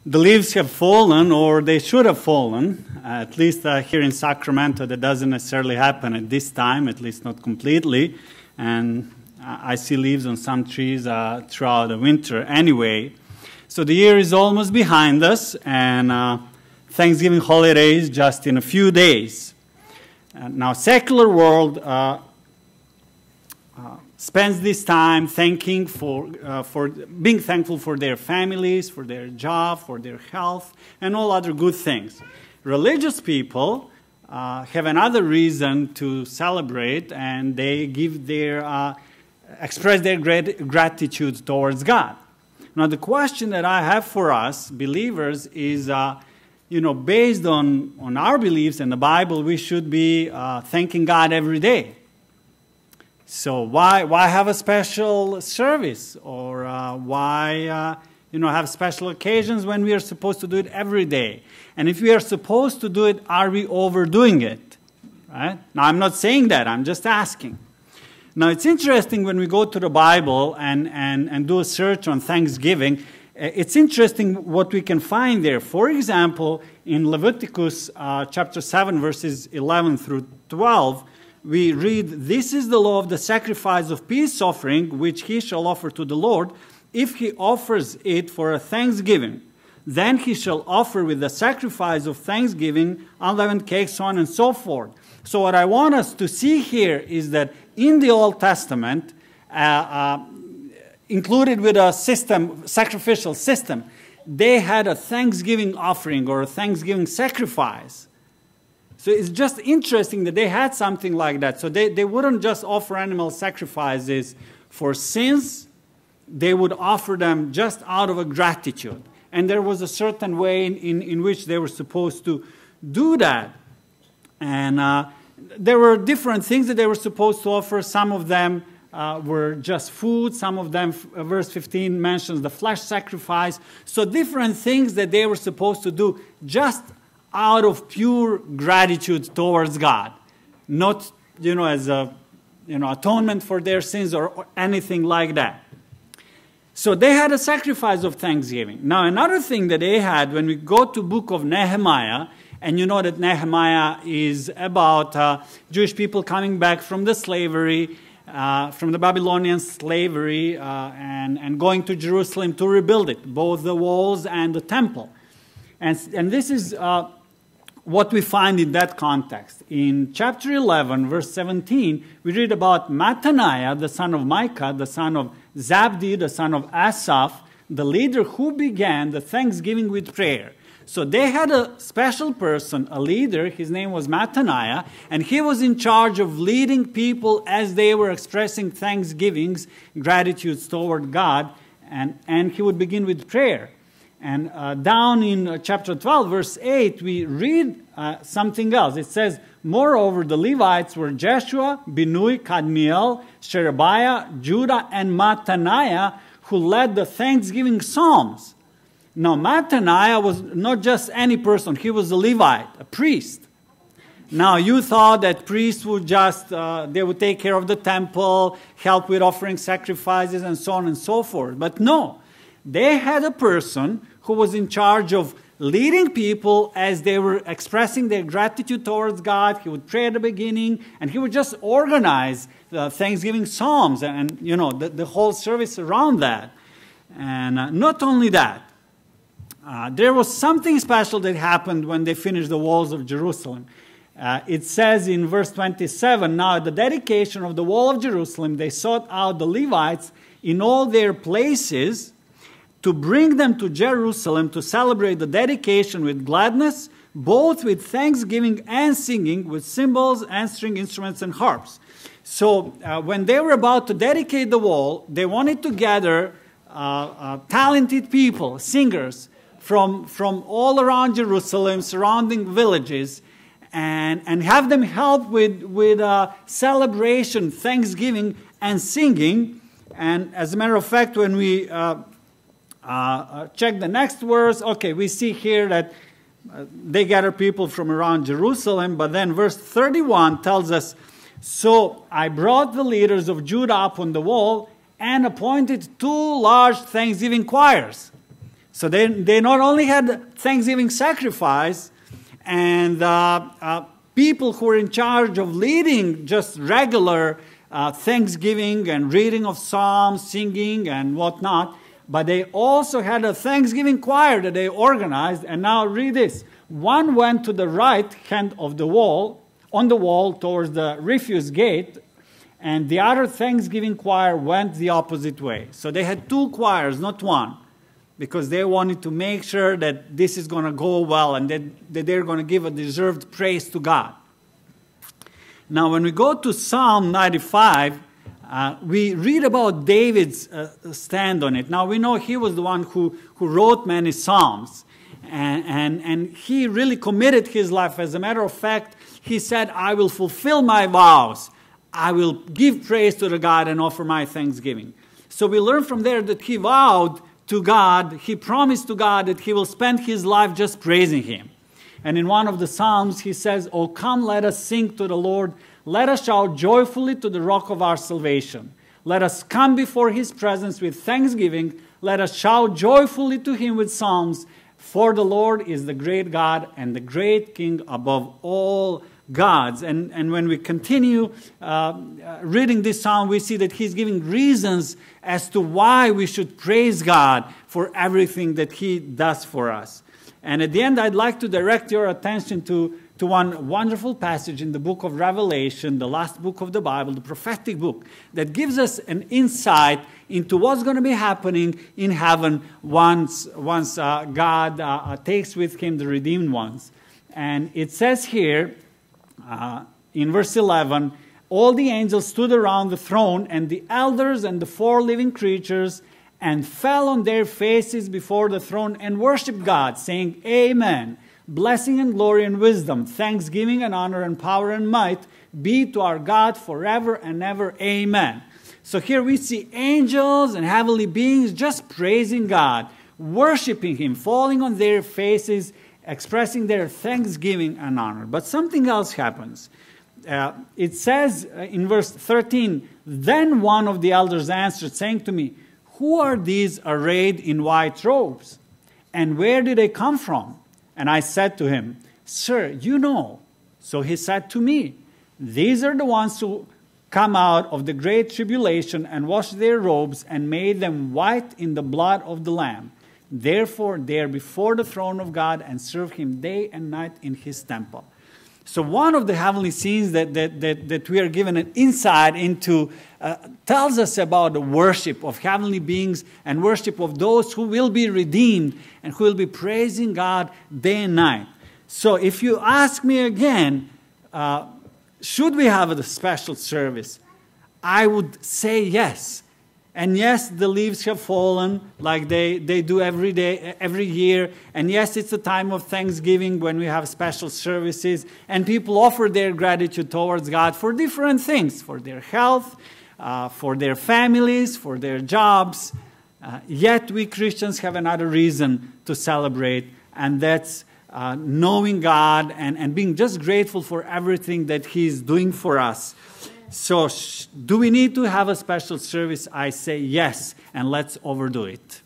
The leaves have fallen, or they should have fallen. At least here in Sacramento, that doesn't necessarily happen at this time, at least not completely. And I see leaves on some trees throughout the winter anyway. So the year is almost behind us, and Thanksgiving holiday is just in a few days. Now, secular world spends this time thanking for being thankful for their families, for their job, for their health, and all other good things. Religious people have another reason to celebrate, and they give their express their gratitude towards God. Now, the question that I have for us believers is, based on our beliefs and the Bible, we should be thanking God every day. So why have a special service, or why have special occasions when we are supposed to do it every day? And if we are supposed to do it, are we overdoing it? Right? Now, I'm not saying that. I'm just asking. Now, it's interesting when we go to the Bible and do a search on Thanksgiving. It's interesting what we can find there. For example, in Leviticus chapter 7, verses 11 through 12, we read, "This is the law of the sacrifice of peace offering, which he shall offer to the Lord. If he offers it for a thanksgiving, then he shall offer with the sacrifice of thanksgiving unleavened cakes, so on and so forth." So what I want us to see here is that in the Old Testament, included with a system, sacrificial system, they had a thanksgiving offering or a thanksgiving sacrifice. So it's just interesting that they had something like that. So they wouldn't just offer animal sacrifices for sins. They would offer them just out of a gratitude. And there was a certain way in which they were supposed to do that. And there were different things that they were supposed to offer. Some of them were just food. Some of them, verse 15 mentions the flesh sacrifice. So different things that they were supposed to do just out of pure gratitude towards God, not as a atonement for their sins or anything like that. So they had a sacrifice of thanksgiving. Now, another thing that they had, when we go to book of Nehemiah, and you know that Nehemiah is about Jewish people coming back from the slavery, from the Babylonian slavery, and going to Jerusalem to rebuild it, both the walls and the temple. And this is what we find in that context. In chapter 11, verse 17, we read about Mattaniah, the son of Micah, the son of Zabdi, the son of Asaph, the leader who began the thanksgiving with prayer. So they had a special person, a leader. His name was Mattaniah, and he was in charge of leading people as they were expressing thanksgivings, gratitudes toward God, and he would begin with prayer. And down in chapter 12, verse 8, we read something else. It says, "Moreover, the Levites were Jeshua, Binui, Kadmiel, Sherebiah, Judah, and Mattaniah, who led the thanksgiving psalms." Now, Mattaniah was not just any person. He was a Levite, a priest. Now, you thought that priests would just, they would take care of the temple, help with offering sacrifices, and so on and so forth. But no, they had a person who was in charge of leading people as they were expressing their gratitude towards God. He would pray at the beginning, and he would just organize the Thanksgiving Psalms and the whole service around that. And not only that, there was something special that happened when they finished the walls of Jerusalem. It says in verse 27, "Now at the dedication of the wall of Jerusalem, they sought out the Levites in all their places to bring them to Jerusalem to celebrate the dedication with gladness, both with thanksgiving and singing, with cymbals and string instruments and harps." So when they were about to dedicate the wall, they wanted to gather talented people, singers, from all around Jerusalem, surrounding villages, and have them help with celebration, thanksgiving, and singing. And as a matter of fact, when we check the next verse, okay, we see here that they gather people from around Jerusalem, but then verse 31 tells us, "So I brought the leaders of Judah up on the wall and appointed 2 large thanksgiving choirs." So they not only had Thanksgiving sacrifice, and people who were in charge of leading just regular Thanksgiving and reading of Psalms, singing and whatnot, but they also had a Thanksgiving choir that they organized. And now read this. One went to the right hand of the wall, on the wall towards the refuse gate, and the other Thanksgiving choir went the opposite way. So they had two choirs, not one, because they wanted to make sure that this is going to go well and that they're going to give a deserved praise to God. Now, when we go to Psalm 95, we read about David's stand on it. Now, we know he was the one who wrote many Psalms, and he really committed his life. As a matter of fact, he said, I will fulfill my vows. I will give praise to the God and offer my thanksgiving. So we learn from there that he vowed to God, he promised to God that he will spend his life just praising him. And in one of the Psalms, he says, "Oh, come, let us sing to the Lord. Let us shout joyfully to the rock of our salvation. Let us come before his presence with thanksgiving. Let us shout joyfully to him with psalms. For the Lord is the great God and the great King above all gods." And when we continue reading this psalm, we see that he's giving reasons as to why we should praise God for everything that he does for us. And at the end, I'd like to direct your attention to one wonderful passage in the book of Revelation, the last book of the Bible, the prophetic book, that gives us an insight into what's going to be happening in heaven once God takes with him the redeemed ones. And it says here, in verse 11, "All the angels stood around the throne, and the elders and the four living creatures, and fell on their faces before the throne and worshiped God, saying, Amen. Blessing and glory and wisdom, thanksgiving and honor and power and might be to our God forever and ever. Amen." So here we see angels and heavenly beings just praising God, worshiping him, falling on their faces, expressing their thanksgiving and honor. But something else happens. It says in verse 13, "Then one of the elders answered, saying to me, Who are these arrayed in white robes? And where did they come from?" And I said to him, "Sir, you know." So he said to me, "These are the ones who come out of the great tribulation and washed their robes and made them white in the blood of the Lamb. Therefore they are before the throne of God and serve him day and night in his temple." So one of the heavenly scenes that we are given an insight into tells us about the worship of heavenly beings and worship of those who will be redeemed and who will be praising God day and night. So if you ask me again, should we have a special service? I would say yes. And yes, the leaves have fallen like they do every day, every year. And yes, it's a time of Thanksgiving when we have special services. And people offer their gratitude towards God for different things, for their health, for their families, for their jobs. Yet we Christians have another reason to celebrate, and that's knowing God and being just grateful for everything that he's doing for us. So do we need to have a special service? I say yes, and let's overdo it.